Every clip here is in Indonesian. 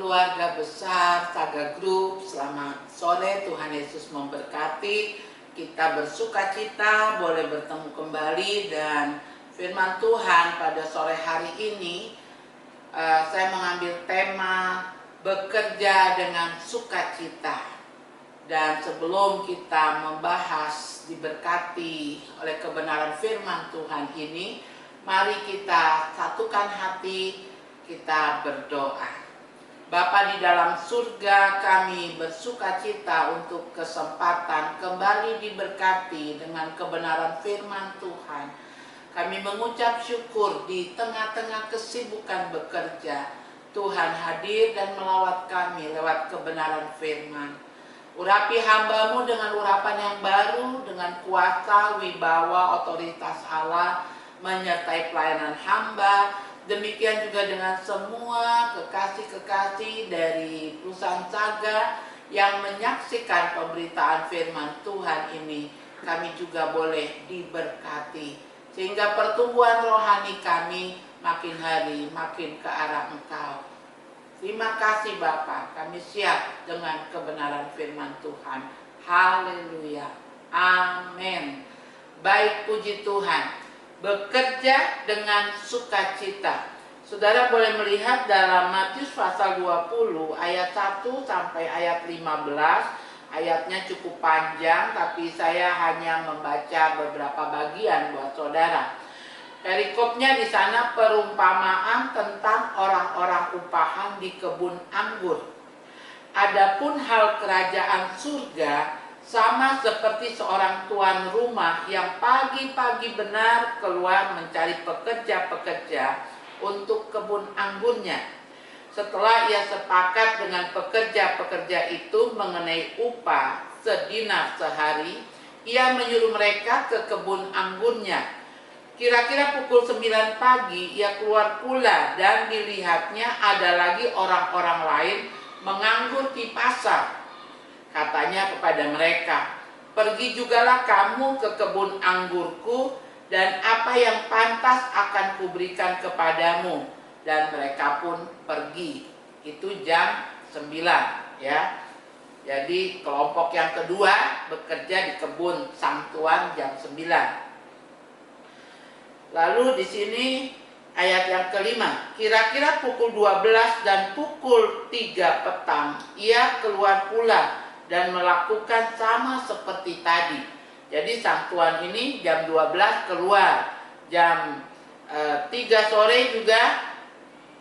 keluarga besar Saga Group, selamat sore. Tuhan Yesus memberkati. Kita bersuka cita boleh bertemu kembali, dan firman Tuhan pada sore hari ini saya mengambil tema bekerja dengan sukacita. Dan sebelum kita membahas diberkati oleh kebenaran firman Tuhan ini, mari kita satukan hati, kita berdoa. Bapa di dalam surga, kami bersuka cita untuk kesempatan kembali diberkati dengan kebenaran firman Tuhan. Kami mengucap syukur di tengah-tengah kesibukan bekerja. Tuhan hadir dan melawat kami lewat kebenaran firman. Urapi hamba-Mu dengan urapan yang baru, dengan kuasa, wibawa, otoritas Allah, menyertai pelayanan hamba. Demikian juga dengan semua kekasih-kekasih dari perusahaan Saga yang menyaksikan pemberitaan firman Tuhan ini. Kami juga boleh diberkati, sehingga pertumbuhan rohani kami makin hari makin ke arah Engkau. Terima kasih Bapa, kami siap dengan kebenaran firman Tuhan. Haleluya, amin. Baik, puji Tuhan. Bekerja dengan sukacita. Saudara boleh melihat dalam Matius pasal 20 ayat 1 sampai ayat 15. Ayatnya cukup panjang, tapi saya hanya membaca beberapa bagian buat saudara. Perikopnya di sana perumpamaan tentang orang-orang upahan di kebun anggur. Adapun hal kerajaan surga sama seperti seorang tuan rumah yang pagi-pagi benar keluar mencari pekerja-pekerja untuk kebun anggurnya. Setelah ia sepakat dengan pekerja-pekerja itu mengenai upah sedinar sehari, ia menyuruh mereka ke kebun anggurnya. Kira-kira pukul 9 pagi ia keluar pula, dan dilihatnya ada lagi orang-orang lain menganggur di pasar. Katanya kepada mereka, "Pergi jugalah kamu ke kebun anggurku, dan apa yang pantas akan kuberikan kepadamu." Dan mereka pun pergi. Itu jam 9 ya. Jadi kelompok yang kedua bekerja di kebun sang tuan jam 9. Lalu di sini ayat yang kelima, kira-kira pukul 12 dan pukul 3 petang ia keluar pula dan melakukan sama seperti tadi. Jadi sang tuan ini jam 12 keluar, jam 3 sore juga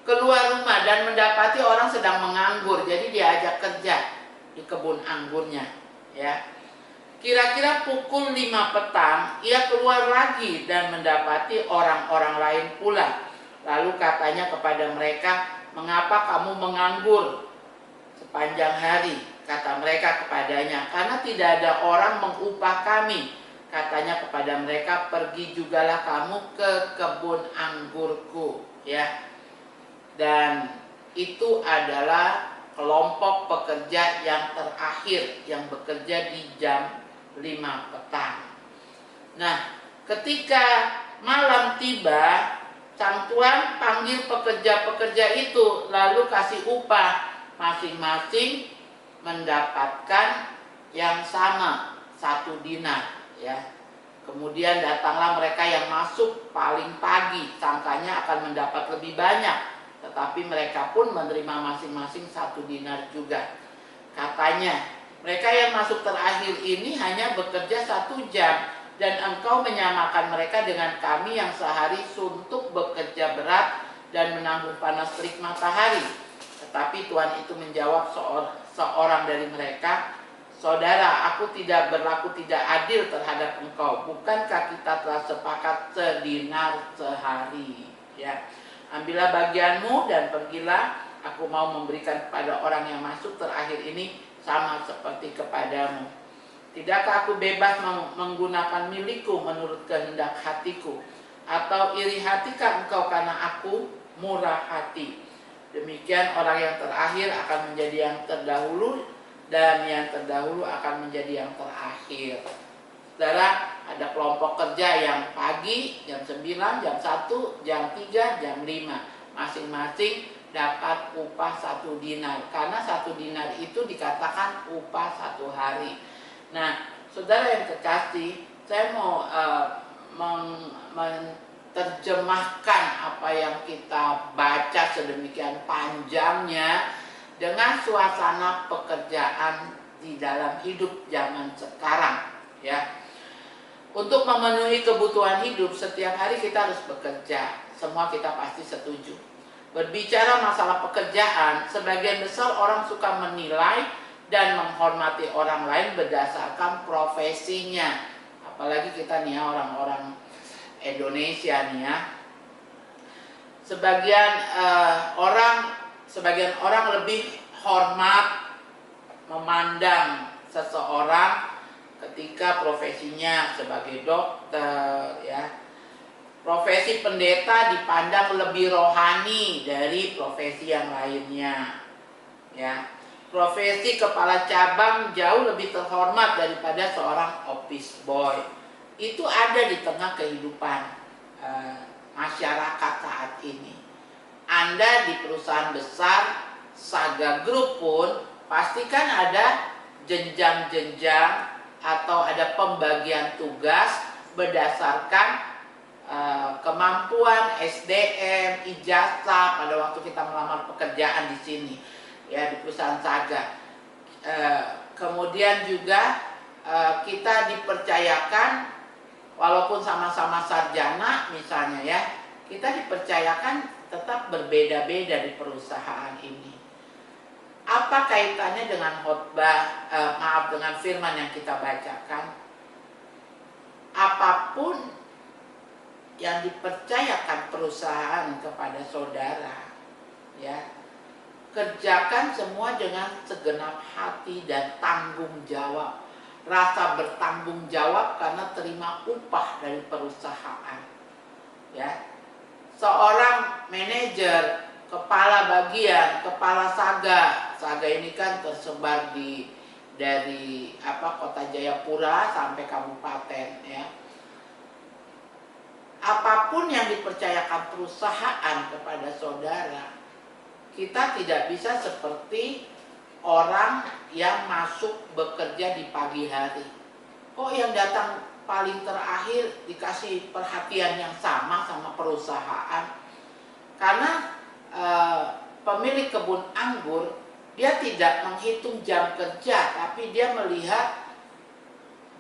keluar rumah dan mendapati orang sedang menganggur. Jadi dia ajak kerja di kebun anggurnya ya. Kira-kira pukul 5 petang ia keluar lagi dan mendapati orang-orang lain pula. Lalu katanya kepada mereka, "Mengapa kamu menganggur sepanjang hari?" Kata mereka kepadanya, "Karena tidak ada orang mengupah kami." Katanya kepada mereka, "Pergi jugalah kamu ke kebun anggurku." Ya. Dan itu adalah kelompok pekerja yang terakhir yang bekerja di jam 5 petang. Nah, ketika malam tiba, sang tuan panggil pekerja-pekerja itu, lalu kasih upah. Masing-masing mendapatkan yang sama, 1 dinar ya. Kemudian datanglah mereka yang masuk paling pagi, sangkanya akan mendapat lebih banyak, tetapi mereka pun menerima masing-masing 1 dinar juga. Katanya, "Mereka yang masuk terakhir ini hanya bekerja 1 jam, dan engkau menyamakan mereka dengan kami yang sehari suntuk bekerja berat dan menanggung panas terik matahari." Tetapi Tuhan itu menjawab seorang dari mereka, "Saudara, aku tidak berlaku tidak adil terhadap engkau. Bukankah kita telah sepakat sedinar sehari? Ya, ambillah bagianmu dan pergilah. Aku mau memberikan kepada orang yang masuk terakhir ini sama seperti kepadamu. Tidakkah aku bebas menggunakan milikku menurut kehendak hatiku? Atau iri hatikah engkau karena aku murah hati?" Demikian orang yang terakhir akan menjadi yang terdahulu, dan yang terdahulu akan menjadi yang terakhir. Saudara, ada kelompok kerja yang pagi jam 9, jam 1, jam 3, jam 5. Masing-masing dapat upah 1 dinar, karena 1 dinar itu dikatakan upah 1 hari. Nah, saudara yang kekasih, saya mau menerjemahkan apa yang kita baca sedemikian panjangnya dengan suasana pekerjaan di dalam hidup zaman sekarang, ya. Untuk memenuhi kebutuhan hidup setiap hari kita harus bekerja. Semua kita pasti setuju. Berbicara masalah pekerjaan, sebagian besar orang suka menilai dan menghormati orang lain berdasarkan profesinya. Apalagi kita nih ya, orang-orang Indonesia nih ya. Sebagian orang lebih hormat memandang seseorang ketika profesinya sebagai dokter, ya. Profesi pendeta dipandang lebih rohani dari profesi yang lainnya, ya. Profesi kepala cabang jauh lebih terhormat daripada seorang office boy. Itu ada di tengah kehidupan masyarakat saat ini. Anda di perusahaan besar, Saga Group pun pastikan ada jenjang-jenjang atau ada pembagian tugas berdasarkan kemampuan, SDM, ijazah pada waktu kita melamar pekerjaan di sini, ya, di perusahaan Saga. Kemudian juga kita dipercayakan, walaupun sama-sama sarjana misalnya ya, kita dipercayakan tetap berbeda-beda di perusahaan ini. Apa kaitannya dengan dengan firman yang kita bacakan? Apapun yang dipercayakan perusahaan kepada saudara, ya, kerjakan semua dengan segenap hati dan tanggung jawab. Rasa bertanggung jawab karena terima upah dari perusahaan, ya. Seorang manajer, kepala bagian, kepala Saga ini kan tersebar dari kota Jayapura sampai kabupaten, ya. Apapun yang dipercayakan perusahaan kepada saudara, kita tidak bisa seperti orang yang masuk bekerja di pagi hari. Kok yang datang paling terakhir dikasih perhatian yang sama perusahaan? Karena pemilik kebun anggur, dia tidak menghitung jam kerja, tapi dia melihat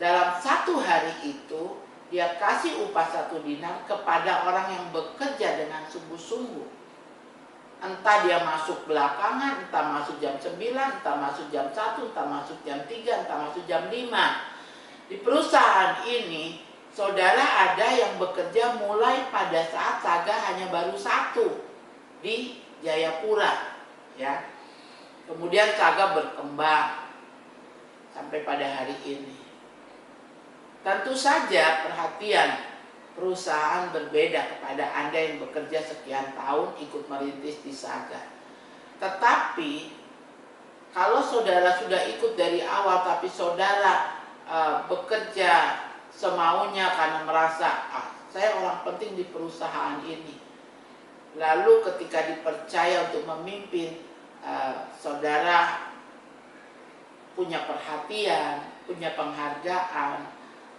dalam 1 hari itu dia kasih upah 1 dinar kepada orang yang bekerja dengan sungguh-sungguh. Entah dia masuk belakangan, entah masuk jam 9, entah masuk jam 1, entah masuk jam 3, entah masuk jam 5. Di perusahaan ini, saudara ada yang bekerja mulai pada saat Saga hanya baru 1 di Jayapura, ya. Kemudian Saga berkembang sampai pada hari ini. Tentu saja perhatian perusahaan berbeda kepada Anda yang bekerja sekian tahun ikut merintis di Saga. Tetapi kalau saudara sudah ikut dari awal tapi saudara bekerja semaunya karena merasa saya orang penting di perusahaan ini, lalu ketika dipercaya untuk memimpin, saudara punya perhatian, punya penghargaan,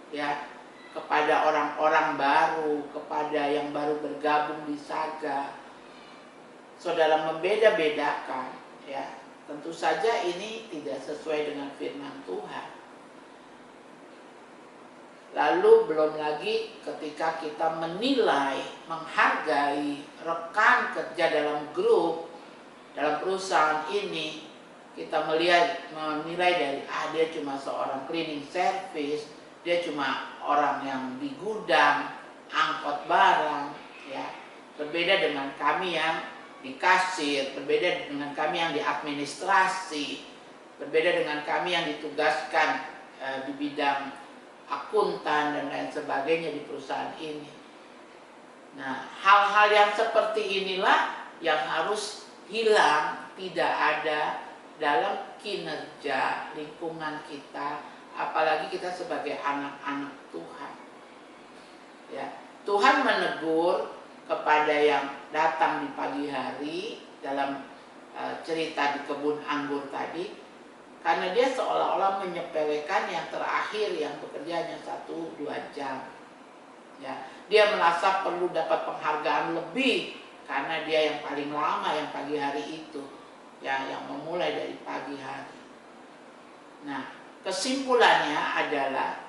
ya, kepada orang-orang baru, kepada yang baru bergabung di Saga, saudara membeda-bedakan, ya. Tentu saja ini tidak sesuai dengan firman Tuhan. Lalu belum lagi ketika kita menilai, menghargai rekan kerja dalam grup, dalam perusahaan ini, kita menilai dari dia cuma seorang cleaning service, dia cuma orang yang di gudang, angkot barang, ya. Berbeda dengan kami yang di kasir, berbeda dengan kami yang di administrasi, berbeda dengan kami yang ditugaskan di bidang akuntan dan lain sebagainya di perusahaan ini. Nah, hal-hal yang seperti inilah yang harus hilang, tidak ada dalam kinerja lingkungan kita, apalagi kita sebagai anak-anak Tuhan. Ya, Tuhan menegur kepada yang datang di pagi hari, dalam cerita di kebun anggur tadi, karena dia seolah-olah menyepelekan yang terakhir yang bekerjanya 1-2 jam. Ya, dia merasa perlu dapat penghargaan lebih karena dia yang paling lama yang pagi hari itu, ya, yang memulai dari pagi hari. Nah, kesimpulannya adalah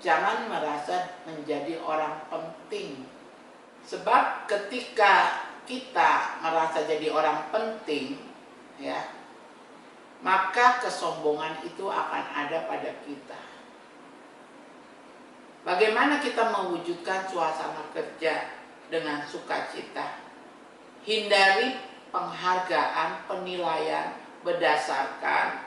jangan merasa menjadi orang penting. Sebab ketika kita merasa jadi orang penting, ya, maka kesombongan itu akan ada pada kita. Bagaimana kita mewujudkan suasana kerja dengan sukacita? Hindari penghargaan, penilaian berdasarkan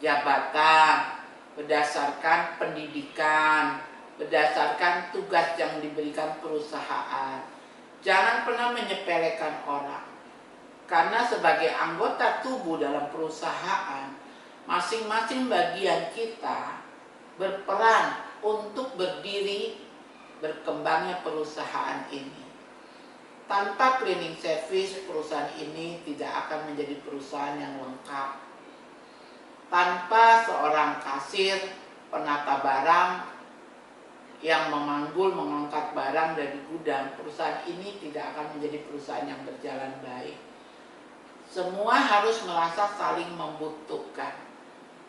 jabatan, berdasarkan pendidikan, berdasarkan tugas yang diberikan perusahaan. Jangan pernah menyepelekan orang. Karena sebagai anggota tubuh dalam perusahaan, masing-masing bagian kita berperan untuk berdiri berkembangnya perusahaan ini. Tanpa cleaning service, perusahaan ini tidak akan menjadi perusahaan yang lengkap. Tanpa seorang kasir, penata barang yang memanggul, mengangkat barang dari gudang, perusahaan ini tidak akan menjadi perusahaan yang berjalan baik. Semua harus merasa saling membutuhkan.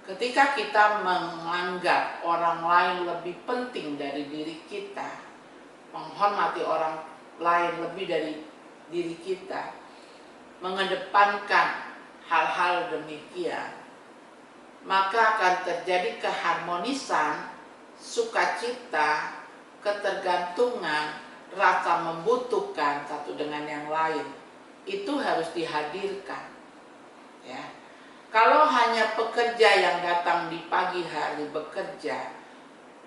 Ketika kita menganggap orang lain lebih penting dari diri kita, menghormati orang lain lebih dari diri kita, mengedepankan hal-hal demikian, maka akan terjadi keharmonisan, sukacita, ketergantungan, rasa membutuhkan satu dengan yang lain. Itu harus dihadirkan, ya. Kalau hanya pekerja yang datang di pagi hari bekerja,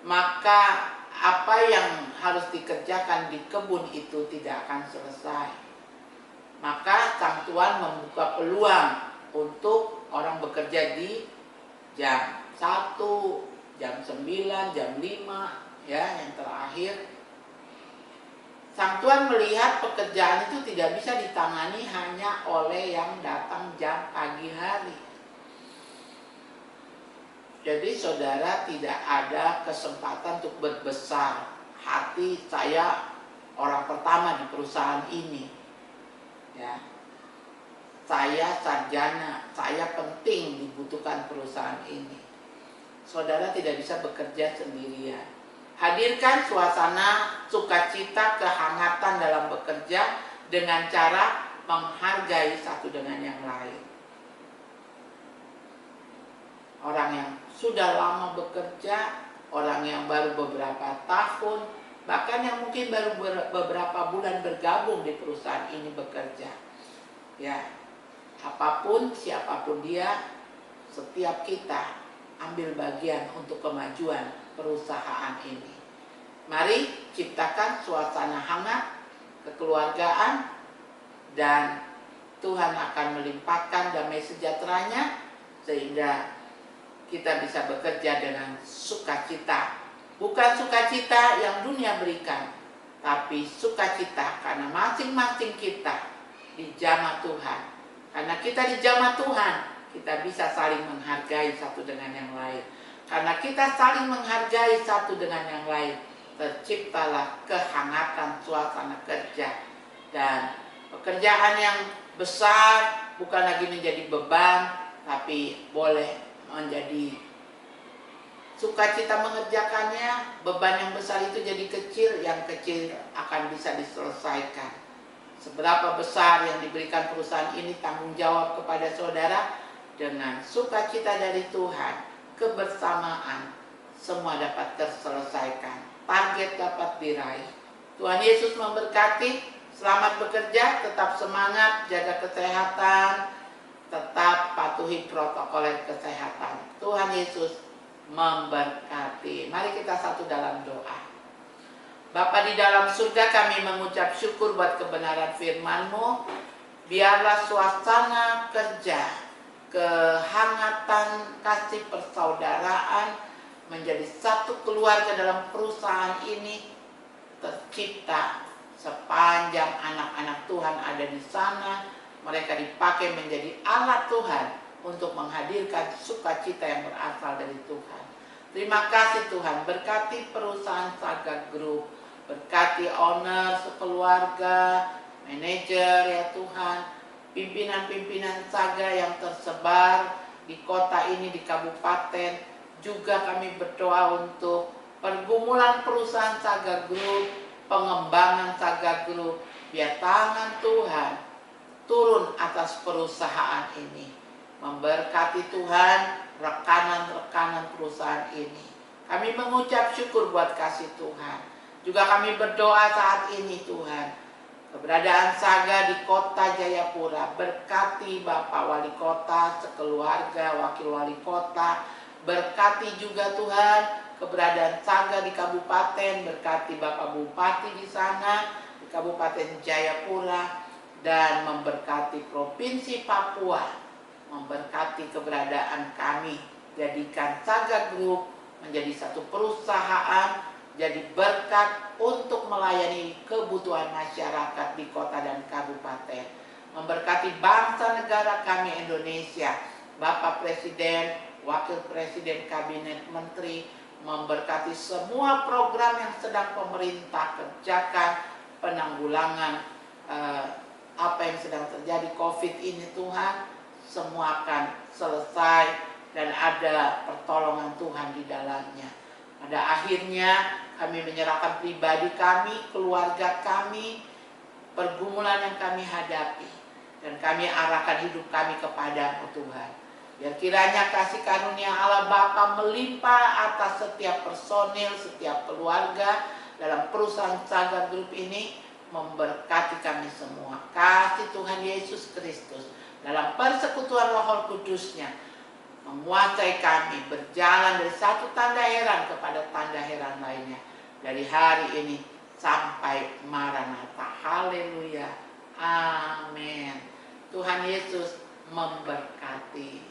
maka apa yang harus dikerjakan di kebun itu tidak akan selesai. Maka Sang Tuhan membuka peluang untuk orang bekerja di jam 1, jam 9, jam 5, ya, yang terakhir. Sang Tuhan melihat pekerjaan itu tidak bisa ditangani hanya oleh yang datang jam pagi hari. Jadi saudara, tidak ada kesempatan untuk berbesar hati, saya orang pertama di perusahaan ini, ya, saya sarjana, saya penting dibutuhkan perusahaan ini. Saudara tidak bisa bekerja sendirian. Hadirkan suasana sukacita, kehangatan dalam bekerja dengan cara menghargai satu dengan yang lain. Orang yang sudah lama bekerja, orang yang baru beberapa tahun, bahkan yang mungkin baru beberapa bulan bergabung di perusahaan ini bekerja. Ya, apapun, siapapun dia, setiap kita ambil bagian untuk kemajuan perusahaan ini. Mari ciptakan suasana hangat, kekeluargaan, dan Tuhan akan melimpahkan damai sejahteranya sehingga kita bisa bekerja dengan sukacita. Bukan sukacita yang dunia berikan, tapi sukacita karena masing-masing kita dijamah Tuhan. Karena kita dijamah Tuhan, kita bisa saling menghargai satu dengan yang lain. Karena kita saling menghargai satu dengan yang lain, terciptalah kehangatan suasana kerja. Dan pekerjaan yang besar bukan lagi menjadi beban, tapi boleh menjadi sukacita mengerjakannya. Beban yang besar itu jadi kecil, yang kecil akan bisa diselesaikan. Seberapa besar yang diberikan perusahaan ini, tanggung jawab kepada saudara. Dengan sukacita dari Tuhan, kebersamaan, semua dapat terselesaikan, target dapat diraih. Tuhan Yesus memberkati. Selamat bekerja, tetap semangat, jaga kesehatan, tetap patuhi protokol kesehatan. Tuhan Yesus memberkati. Mari kita satu dalam doa. Bapa di dalam surga, kami mengucap syukur buat kebenaran firman-Mu. Biarlah suasana kerja, kehangatan, kasih persaudaraan menjadi satu keluarga dalam perusahaan ini tercipta sepanjang anak-anak Tuhan ada di sana. mereka dipakai menjadi alat Tuhan untuk menghadirkan sukacita yang berasal dari Tuhan. Terima kasih Tuhan, berkati perusahaan Saga Group, berkati owner sekeluarga, manajer ya Tuhan, pimpinan-pimpinan Saga yang tersebar di kota ini, di kabupaten. Juga kami berdoa untuk pergumulan perusahaan Saga Group, pengembangan Saga Group, biar tangan Tuhan turun atas perusahaan ini. Memberkati Tuhan rekanan-rekanan perusahaan ini. Kami mengucap syukur buat kasih Tuhan. Juga kami berdoa saat ini Tuhan, keberadaan Saga di kota Jayapura, berkati Bapak Wali Kota, sekeluarga, Wakil Wali Kota, berkati juga Tuhan keberadaan Saga di kabupaten, berkati Bapak Bupati di sana, di Kabupaten Jayapura, dan memberkati Provinsi Papua, memberkati keberadaan kami, jadikan Saga Group menjadi satu perusahaan, jadi berkat untuk melayani kebutuhan masyarakat di kota dan kabupaten. Memberkati bangsa negara kami Indonesia, Bapak Presiden, Wakil Presiden, Kabinet Menteri, memberkati semua program yang sedang pemerintah kerjakan, penanggulangan apa yang sedang terjadi COVID ini Tuhan, semua akan selesai dan ada pertolongan Tuhan di dalamnya. Pada akhirnya kami menyerahkan pribadi kami, keluarga kami, pergumulan yang kami hadapi, dan kami arahkan hidup kami kepada-Mu Tuhan. Biar kiranya kasih karunia Allah Bapa melimpah atas setiap personil, setiap keluarga dalam perusahaan Saga Group ini, memberkati kami semua. Kasih Tuhan Yesus Kristus dalam persekutuan Roh Kudus-Nya menguasai kami berjalan dari satu tanda heran kepada tanda heran lainnya, dari hari ini sampai Maranatha. Haleluya. Amin. Tuhan Yesus memberkati.